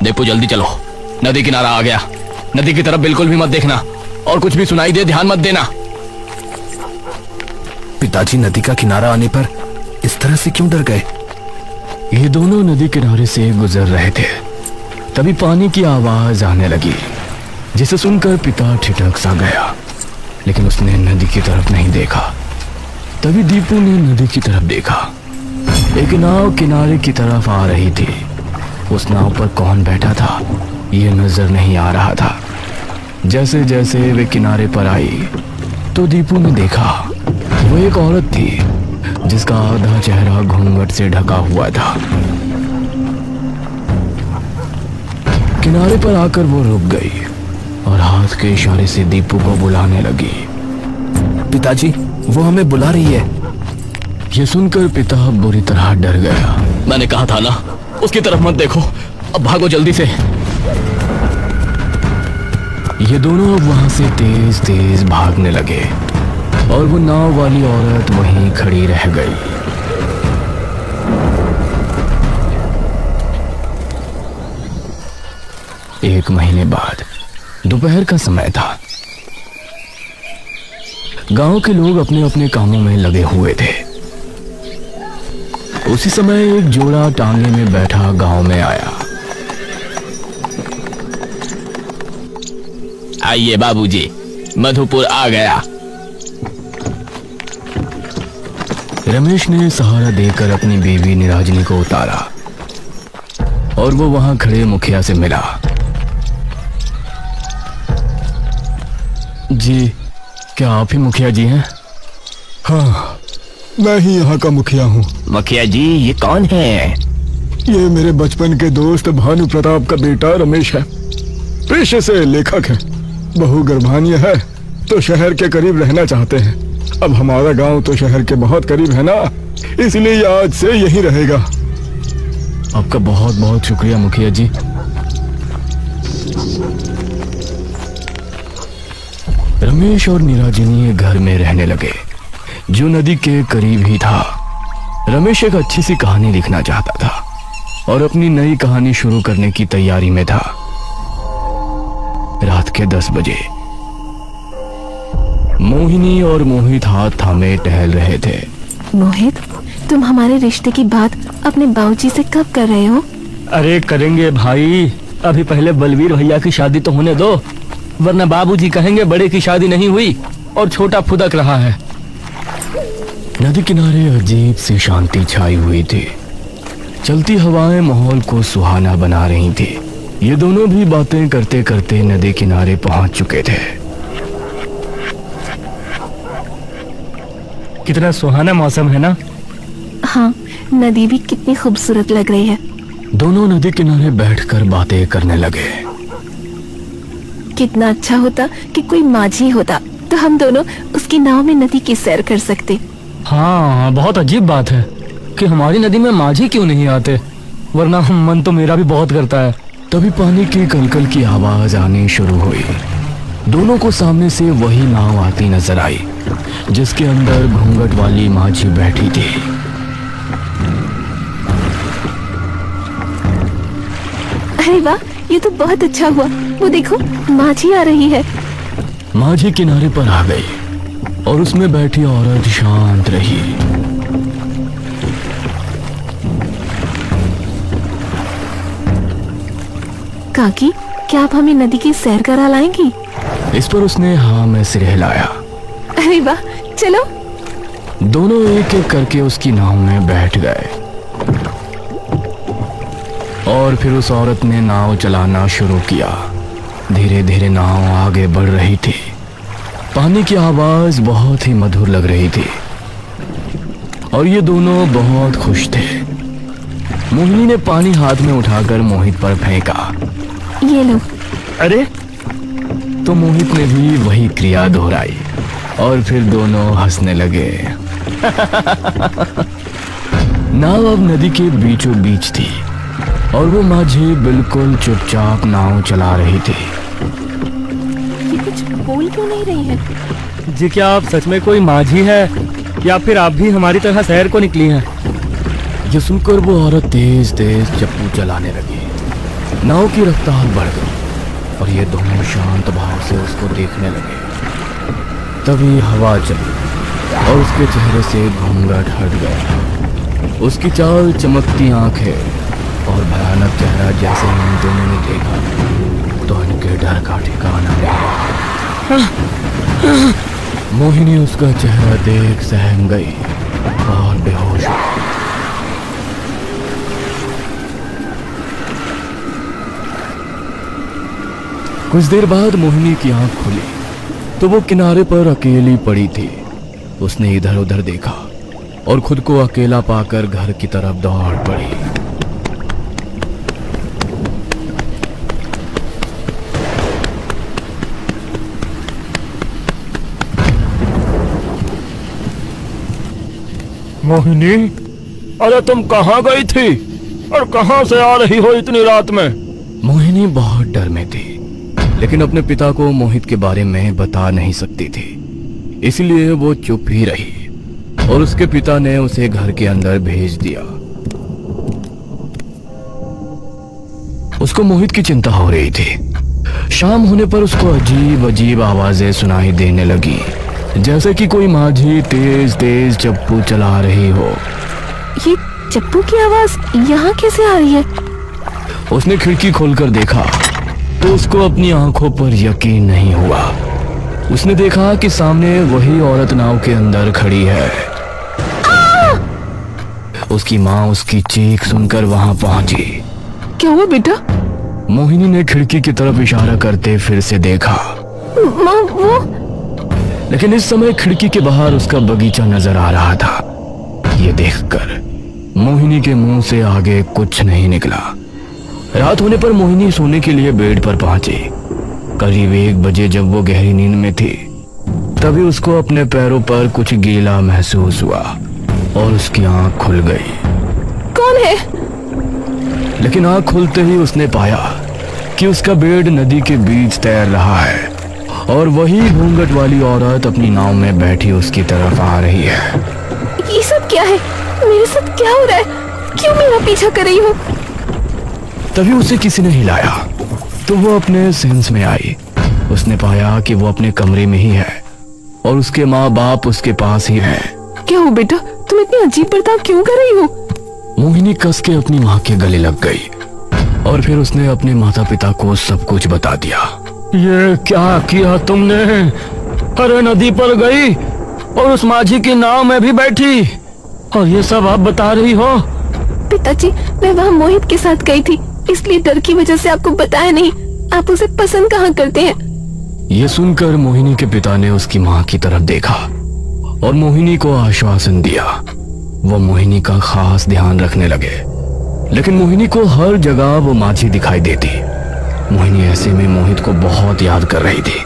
दीपू जल्दी चलो, नदी किनारा आ गया। नदी की तरफ बिल्कुल भी मत देखना और कुछ भी सुनाई दे ध्यान मत देना। पिताजी नदी का किनारा आने पर इस तरह से क्यों डर गए? ये दोनों नदी किनारे से गुजर रहे थे, तभी पानी की आवाज आने लगी, जिसे सुनकर पिता ठिठक सा गया, लेकिन उसने नदी की तरफ नहीं देखा। तभी दीपू ने नदी की तरफ देखा। एक नाव किनारे की तरफ आ रही थी। उस नाव पर कौन बैठा था ये नजर नहीं आ रहा था। जैसे जैसे वे किनारे पर आई तो दीपू ने देखा वो एक औरत थी जिसका आधा चेहरा घूंघट से ढका हुआ था। किनारे पर आकर वो रुक गई और हाथ के इशारे से दीपू को बुलाने लगी। पिताजी, वो हमें बुला रही है। ये सुनकर पिता बुरी तरह डर गया। मैंने कहा था ना, उसकी तरफ मत देखो, अब भागो जल्दी से। ये दोनों अब वहां से तेज तेज भागने लगे और वो नाव वाली औरत वहीं खड़ी रह गई। एक महीने बाद दोपहर का समय था। गांव के लोग अपने अपने कामों में लगे हुए थे। उसी समय एक जोड़ा टांगे में बैठा गांव में आया। आइए बाबूजी, मधुपुर आ गया। रमेश ने सहारा देकर अपनी बीवी निराजनी को उतारा और वो वहां खड़े मुखिया से मिला। जी, क्या आप ही मुखिया जी हैं? हाँ, मैं ही यहाँ का मुखिया हूँ। मुखिया जी, ये कौन है? ये मेरे बचपन के दोस्त भानु प्रताप का बेटा रमेश है। पेशे से लेखक है। बहू गर्भान्य है तो शहर के करीब रहना चाहते हैं। अब हमारा गांव तो शहर के बहुत करीब है ना, इसलिए आज से यहीं रहेगा। आपका बहुत बहुत शुक्रिया मुखिया जी। रमेश और निराजनी घर में रहने लगे जो नदी के करीब ही था। रमेश एक अच्छी सी कहानी लिखना चाहता था और अपनी नई कहानी शुरू करने की तैयारी में था। रात के 10 बजे मोहिनी और मोहित हाथ थामे टहल रहे थे। मोहित, तुम हमारे रिश्ते की बात अपने बाबूजी से कब कर रहे हो? अरे करेंगे भाई, अभी पहले बलवीर भैया की शादी तो होने दो, वरना बाबूजी कहेंगे बड़े की शादी नहीं हुई और छोटा फुदक रहा है। नदी किनारे अजीब सी शांति छाई हुई थी। चलती हवाएं माहौल को सुहाना बना रही थी। ये दोनों भी बातें करते करते नदी किनारे पहुंच चुके थे। कितना सुहाना मौसम है ना? हाँ, नदी भी कितनी खूबसूरत लग रही है। दोनों नदी किनारे बैठकर बातें करने लगे। कितना अच्छा होता कि कोई माझी होता तो हम दोनों उसकी नाव में नदी की सैर कर सकते। हाँ, बहुत अजीब बात है कि हमारी नदी में माझी क्यों नहीं आते, वरना मन तो मेरा भी बहुत करता है। तभी पानी की कलकल की आवाज आनी शुरू हुई। दोनों को सामने से वही नाव आती नजर आई जिसके अंदर घूंघट वाली माझी बैठी थी। अरे वाह, ये तो बहुत अच्छा हुआ। वो देखो, माझी आ रही है। माझी किनारे पर आ गई और उसमें बैठी औरत शांत रही। काकी, क्या आप हमें नदी की सैर करा लाएंगी? इस पर उसने हाँ में सिर हिलाया। अरे वाह, चलो। दोनों एक एक करके उसकी नाव में बैठ गए और फिर उस औरत ने नाव चलाना शुरू किया। धीरे धीरे नाव आगे बढ़ रही थी। पानी की आवाज बहुत ही मधुर लग रही थी और ये दोनों बहुत खुश थे। मोहिनी ने पानी हाथ में उठाकर मोहित पर फेंका। ये लो। अरे, तो मोहित ने भी वही क्रिया दोहराई और फिर दोनों हंसने लगे। नाव अब नदी के बीचों बीच थी और वो माझी बिल्कुल चुपचाप नाव चला रही थी। ये कुछ बोल क्यों नहीं रही है? जी, क्या आप सच में कोई माझी है या फिर आप भी हमारी तरह शहर को निकली हैं? ये सुनकर वो औरत तेज तेज चप्पू चलाने लगी नाव की रफ्तार बढ़ गई और ये दोनों शांत भाव से उसको देखने लगे। तभी हवा चली और उसके चेहरे से घूंघट हट गया। उसकी चाल, चमकती आंखें और भयानक चेहरा जैसे इन दोनों ने देखा तो इनके डर का ठिकाना नहीं रहा। मोहिनी उसका चेहरा देख सहम गई और बेहोश हो गई। कुछ देर बाद मोहिनी की आंख खुली तो वो किनारे पर अकेली पड़ी थी। उसने इधर उधर देखा और खुद को अकेला पाकर घर की तरफ दौड़ पड़ी। मोहिनी, अरे तुम कहाँ गई थी और कहाँ से आ रही हो इतनी रात में? मोहिनी बहुत डर में थी, लेकिन अपने पिता को मोहित के बारे में बता नहीं सकती थी, इसलिए वो चुप ही रही और उसके पिता ने उसे घर के अंदर भेज दिया। उसको मोहित की चिंता हो रही थी। शाम होने पर उसको अजीब अजीब आवाजें सुनाई देने लगी, जैसे कि कोई माझी तेज तेज चप्पू चला रही हो। ये चप्पू की आवाज यहाँ कैसे आ रही है? उसने खिड़की खोलकर देखा तो उसको अपनी आंखों पर यकीन नहीं हुआ। उसने देखा कि सामने वही औरत नाव के अंदर खड़ी है। उसकी माँ उसकी चीख सुनकर वहां पहुंची। क्या हुआ बेटा? मोहिनी ने खिड़की की तरफ इशारा करते फिर से देखा, माँ वो? लेकिन इस समय खिड़की के बाहर उसका बगीचा नजर आ रहा था। ये देखकर मोहिनी के मुंह से आगे कुछ नहीं निकला। रात होने पर मोहिनी सोने के लिए बेड पर पहुंची। करीब 1 बजे जब वो गहरी नींद में थी तभी उसको अपने पैरों पर कुछ गीला महसूस हुआ और उसकी आंख खुल गई। कौन है? लेकिन आंख खुलते ही उसने पाया कि उसका बेड नदी के बीच तैर रहा है और वही घूंघट वाली औरत अपनी नाव में बैठी उसकी तरफ आ रही है। ये सब क्या है? मेरे साथ क्या हो रहा है? क्यों मेरा पीछा कर रही हो? तभी उसे किसी ने हिलाया तो वो अपने सेंस में आई। उसने पाया कि वो अपने कमरे में ही है और उसके माँ बाप उसके पास ही हैं। क्या हो बेटा, तुम इतनी अजीब बर्ताव क्यों कर रही हो? मोहिनी कस के अपनी माँ के गले लग गई और फिर उसने अपने माता पिता को सब कुछ बता दिया। ये क्या किया तुमने? अरे नदी पर गई और उस माझी की नाव में भी बैठी और ये सब आप बता रही हो? पिताजी, मैं वहाँ मोहित के साथ गई थी, इसलिए डर की वजह से आपको बताया नहीं। आप उसे पसंद कहाँ करते हैं? ये सुनकर मोहिनी के पिता ने उसकी माँ की तरफ देखा और मोहिनी को आश्वासन दिया। वो मोहिनी का खास ध्यान रखने लगे, लेकिन मोहिनी को हर जगह वो माझी दिखाई देती। मोहिनी ऐसे में मोहित को बहुत याद कर रही थी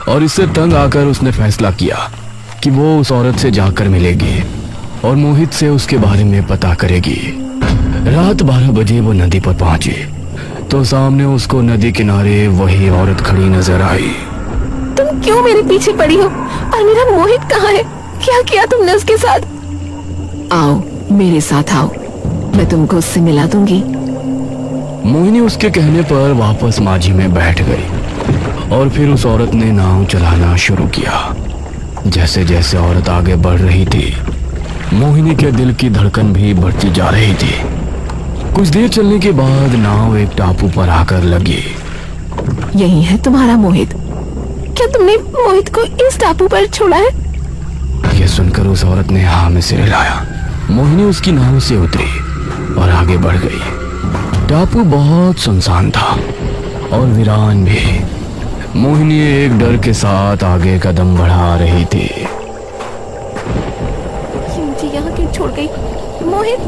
और इससे तंग आकर उसने फैसला किया कि वो उस औरत से जाकर मिलेगी और मोहित से उसके बारे में पता करेगी। रात 12 बजे वो नदी पर पहुंची तो सामने उसको नदी किनारे वही औरत खड़ी नजर आई। तुम क्यों मेरे पीछे पड़ी हो? और मेरा मोहित कहाँ है? क्या किया तुमने उसके साथ? आओ मेरे साथ आओ, मैं तुमको उससे मिला दूंगी। मोहिनी उसके कहने पर वापस माझी में बैठ गई और फिर उस औरत ने नाव चलाना शुरू किया। जैसे जैसे औरत आगे बढ़ रही थी मोहिनी के दिल की धड़कन भी बढ़ती जा रही थी। कुछ देर चलने के बाद नाव एक टापू पर आकर लगी। यही है तुम्हारा मोहित? क्या तुमने मोहित को इस टापू पर छोड़ा है? यह सुनकर उस औरत ने हाँ में सिर हिलाया। मोहिनी उसकी नाव से उतरी और आगे बढ़ गई। टापू बहुत सुनसान था और वीरान भी। मोहिनी एक डर के साथ आगे कदम बढ़ा रही थी। ये मुझे यहाँ क्यों छोड़ गई? मोहित,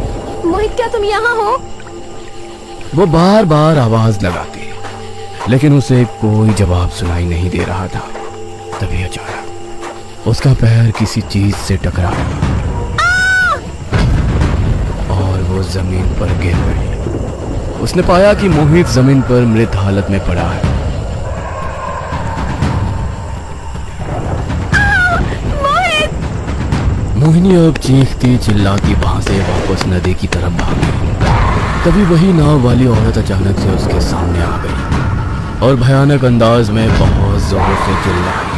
मोहित क्या तुम यहाँ हो? वो बार बार आवाज लगाती, लेकिन उसे कोई जवाब सुनाई नहीं दे रहा था। तभी अचानक उसका पैर किसी चीज से टकरा और वो जमीन पर गिर गई। उसने पाया कि मोहित जमीन पर मृत हालत में पड़ा है। मोहिनी अब चीखती चिल्लाती वहां से वापस नदी की तरफ भागी। तभी वही नाव वाली औरत अचानक से उसके सामने आ गई और भयानक अंदाज में बहुत जोर से चिल्लाई।